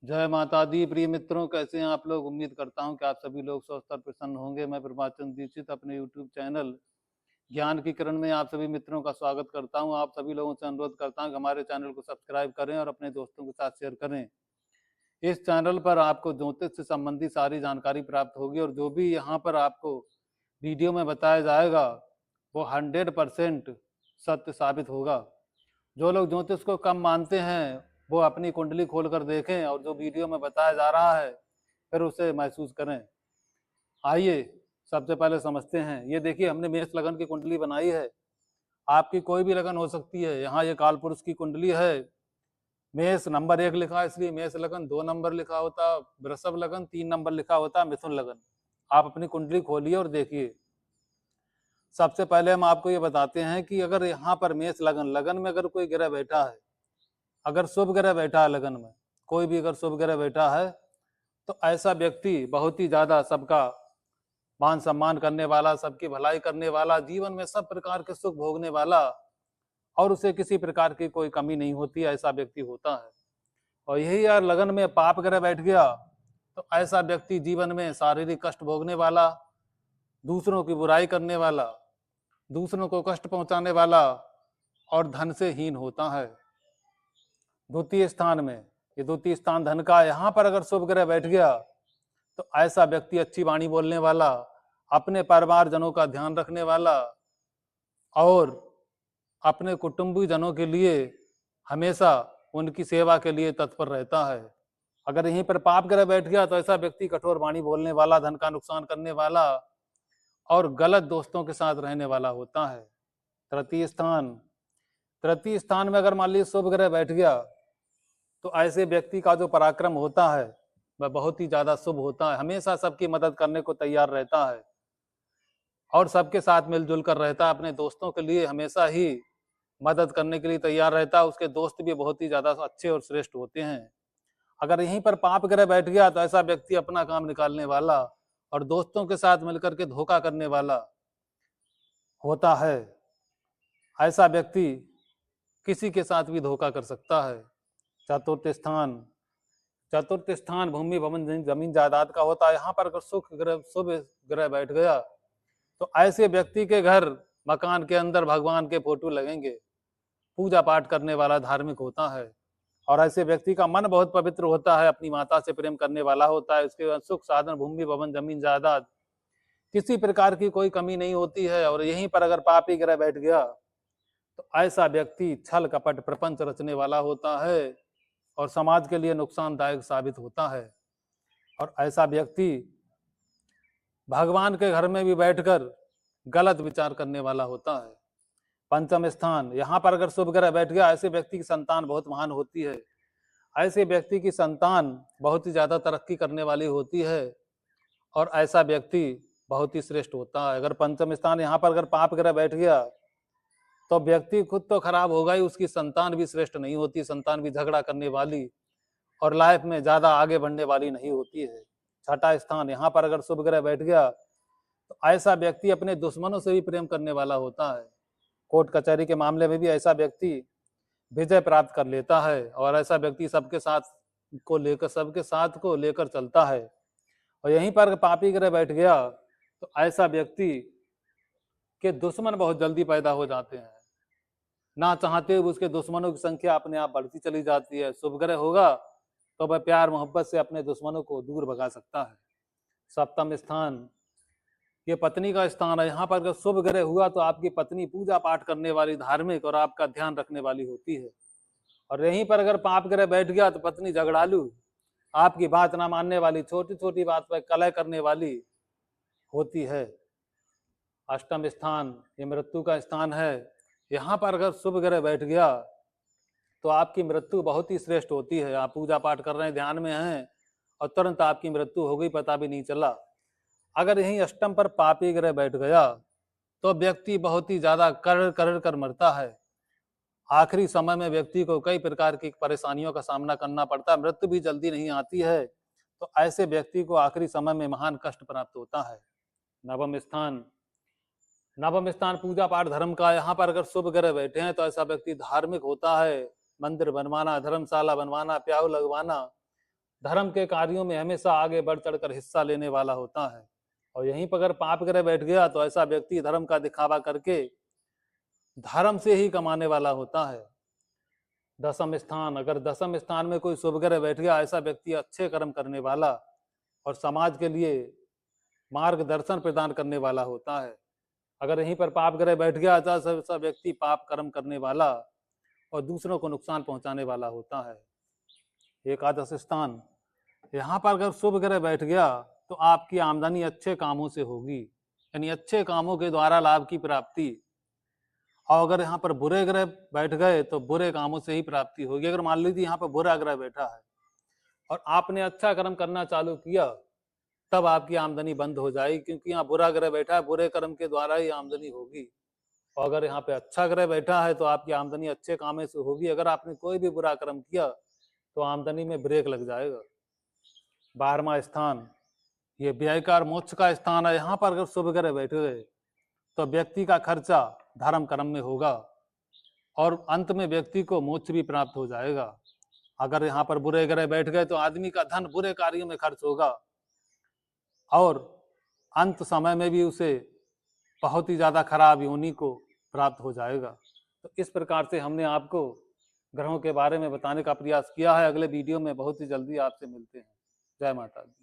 जय माता दी। प्रिय मित्रों, कैसे हैं आप लोग। उम्मीद करता हूं कि आप सभी लोग स्वस्थ और प्रसन्न होंगे। मैं प्रभाचंद दीक्षित अपने यूट्यूब चैनल ज्ञान की किरण में आप सभी मित्रों का स्वागत करता हूं। आप सभी लोगों से अनुरोध करता हूं कि हमारे चैनल को सब्सक्राइब करें और अपने दोस्तों के साथ शेयर करें। इस चैनल पर आपको ज्योतिष से संबंधित सारी जानकारी प्राप्त होगी और जो भी यहाँ पर आपको वीडियो में बताया जाएगा वो 100% सत्य साबित होगा। जो लोग ज्योतिष को कम मानते हैं वो अपनी कुंडली खोलकर देखें और जो वीडियो में बताया जा रहा है फिर उसे महसूस करें। आइए सबसे पहले समझते हैं। ये देखिए, हमने मेष लगन की कुंडली बनाई है। आपकी कोई भी लगन हो सकती है। यहाँ ये काल पुरुष की कुंडली है। मेष नंबर 1 लिखा है इसलिए मेष लगन, 2 नंबर लिखा होता वृषभ लगन, 3 नंबर लिखा होता मिथुन लगन। आप अपनी कुंडली खोलिए और देखिए। सबसे पहले हम आपको ये बताते हैं कि अगर यहाँ पर मेष लगन लगन में अगर कोई ग्रह बैठा है, अगर शुभ ग्रह बैठा है लगन में, कोई भी अगर शुभ ग्रह बैठा है तो ऐसा व्यक्ति बहुत ही ज्यादा सबका मान सम्मान करने वाला, सबकी भलाई करने वाला, जीवन में सब प्रकार के सुख भोगने वाला और उसे किसी प्रकार की कोई कमी नहीं होती, ऐसा व्यक्ति होता है। और यही यार लगन में पाप ग्रह बैठ गया तो ऐसा व्यक्ति जीवन में शारीरिक कष्ट भोगने वाला, दूसरों की बुराई करने वाला, दूसरों को कष्ट पहुंचाने वाला और धन से हीन होता है। द्वितीय स्थान में, ये द्वितीय स्थान धन का, यहाँ पर अगर शुभ ग्रह बैठ गया तो ऐसा व्यक्ति अच्छी वाणी बोलने वाला, अपने परिवारजनों का ध्यान रखने वाला और अपने कुटुंबी जनों के लिए हमेशा उनकी सेवा के लिए तत्पर रहता है। अगर यहीं पर पाप ग्रह बैठ गया तो ऐसा व्यक्ति कठोर वाणी बोलने वाला, धन का नुकसान करने वाला और गलत दोस्तों के साथ रहने वाला होता है। तृतीय स्थान, तृतीय स्थान में अगर मान लीजिए शुभ ग्रह बैठ गया तो ऐसे व्यक्ति का जो पराक्रम होता है वह बहुत ही ज्यादा शुभ होता है। हमेशा सबकी मदद करने को तैयार रहता है और सबके साथ मिलजुल कर रहता है। अपने दोस्तों के लिए हमेशा ही मदद करने के लिए तैयार रहता है। उसके दोस्त भी बहुत ही ज्यादा अच्छे और श्रेष्ठ होते हैं। अगर यहीं पर पाप ग्रह बैठ गया तो ऐसा व्यक्ति अपना काम निकालने वाला और दोस्तों के साथ मिलकर के धोखा करने वाला होता है। ऐसा व्यक्ति किसी के साथ भी धोखा कर सकता है। चतुर्थ स्थान, चतुर्थ स्थान भूमि भवन जमीन जायदाद का होता है। यहाँ पर अगर सुख ग्रह शुभ ग्रह बैठ गया तो ऐसे व्यक्ति के घर मकान के अंदर भगवान के फोटो लगेंगे। पूजा पाठ करने वाला धार्मिक होता है और ऐसे व्यक्ति का मन बहुत पवित्र होता है, अपनी माता से प्रेम करने वाला होता है। उसके सुख साधन भूमि भवन जमीन जायदाद किसी प्रकार की कोई कमी नहीं होती है। और यहीं पर अगर पापी ग्रह बैठ गया तो ऐसा व्यक्ति छल कपट प्रपंच रचने वाला होता है और समाज के लिए नुकसानदायक साबित होता है। और ऐसा व्यक्ति भगवान के घर में भी बैठकर गलत विचार करने वाला होता है। पंचम स्थान, यहाँ पर अगर शुभ ग्रह बैठ गया, ऐसे व्यक्ति की संतान बहुत महान होती है। ऐसे व्यक्ति की संतान बहुत ही ज्यादा तरक्की करने वाली होती है और ऐसा व्यक्ति बहुत ही श्रेष्ठ होता है। अगर पंचम स्थान यहाँ पर अगर पाप ग्रह बैठ गया तो व्यक्ति खुद तो खराब होगा ही, उसकी संतान भी श्रेष्ठ नहीं होती। संतान भी झगड़ा करने वाली और लाइफ में ज्यादा आगे बढ़ने वाली नहीं होती है। छठा स्थान, यहाँ पर अगर शुभ ग्रह बैठ गया तो ऐसा व्यक्ति अपने दुश्मनों से भी प्रेम करने वाला होता है। कोर्ट कचहरी के मामले में भी ऐसा व्यक्ति विजय प्राप्त कर लेता है और ऐसा व्यक्ति सबके साथ को लेकर चलता है। और यहीं पर पापी ग्रह बैठ गया तो ऐसा व्यक्ति के दुश्मन बहुत जल्दी पैदा हो जाते हैं। ना चाहते हुए उसके दुश्मनों की संख्या अपने आप बढ़ती चली जाती है। शुभ ग्रह होगा तो वह प्यार मोहब्बत से अपने दुश्मनों को दूर भगा सकता है। सप्तम स्थान, ये पत्नी का स्थान है। यहाँ पर अगर शुभ ग्रह हुआ तो आपकी पत्नी पूजा पाठ करने वाली, धार्मिक और आपका ध्यान रखने वाली होती है। और यहीं पर अगर पाप ग्रह बैठ गया तो पत्नी झगड़ालू, आपकी बात ना मानने वाली, छोटी छोटी बात पर कलह करने वाली होती है। अष्टम स्थान, ये मृत्यु का स्थान है। यहाँ पर अगर शुभ ग्रह बैठ गया तो आपकी मृत्यु बहुत ही श्रेष्ठ होती है। आप पूजा पाठ कर रहे हैं, ध्यान में हैं और तुरंत आपकी मृत्यु हो गई, पता भी नहीं चला। अगर यहीं अष्टम पर पापी ग्रह बैठ गया तो व्यक्ति बहुत ही ज्यादा कर कर मरता है। आखिरी समय में व्यक्ति को कई प्रकार की परेशानियों का सामना करना पड़ता है। मृत्यु भी जल्दी नहीं आती है तो ऐसे व्यक्ति को आखिरी समय में महान कष्ट प्राप्त होता है। नवम स्थान, नवम स्थान पूजा पाठ धर्म का। यहाँ पर अगर शुभ ग्रह बैठे हैं तो ऐसा व्यक्ति धार्मिक होता है। मंदिर बनवाना, धर्मशाला बनवाना, प्याऊ लगवाना, धर्म के कार्यों में हमेशा आगे बढ़ चढ़कर हिस्सा लेने वाला होता है। और यहीं पर अगर पाप ग्रह बैठ गया तो ऐसा व्यक्ति धर्म का दिखावा करके धर्म से ही कमाने वाला होता है। दसम स्थान, अगर दसम स्थान में कोई शुभ ग्रह बैठ गया, ऐसा व्यक्ति अच्छे कर्म करने वाला और समाज के लिए मार्गदर्शन प्रदान करने वाला होता है। अगर यहीं पर पाप ग्रह बैठ गया तो ऐसा व्यक्ति पाप कर्म करने वाला और दूसरों को नुकसान पहुंचाने वाला होता है। एकादश स्थान, यहाँ पर अगर शुभ ग्रह बैठ गया तो आपकी आमदनी अच्छे कामों से होगी, यानी अच्छे कामों के द्वारा लाभ की प्राप्ति। और अगर यहाँ पर बुरे ग्रह बैठ गए तो बुरे कामों से ही प्राप्ति होगी। अगर मान लीजिए यहाँ पर बुरा ग्रह बैठा है और आपने अच्छा कर्म करना चालू किया, तब आपकी आमदनी बंद हो जाएगी, क्योंकि यहाँ बुरा ग्रह बैठा है, बुरे कर्म के द्वारा ही आमदनी होगी। और अगर यहाँ पे अच्छा ग्रह बैठा है तो आपकी आमदनी अच्छे कामों से होगी। अगर आपने कोई भी बुरा कर्म किया तो आमदनी में ब्रेक लग जाएगा। 12वां स्थान, ये व्यय का और मोक्ष का स्थान है। यहाँ पर अगर शुभ ग्रह बैठ गए तो व्यक्ति का खर्चा धर्म कर्म में होगा और अंत में व्यक्ति को मोक्ष भी प्राप्त हो जाएगा। अगर यहाँ पर बुरे ग्रह बैठ गए तो आदमी का धन बुरे कार्यों में खर्च होगा और अंत समय में भी उसे बहुत ही ज्यादा खराब योनि को प्राप्त हो जाएगा। तो इस प्रकार से हमने आपको ग्रहों के बारे में बताने का प्रयास किया है। अगले वीडियो में बहुत ही जल्दी आपसे मिलते हैं। जय माता दी।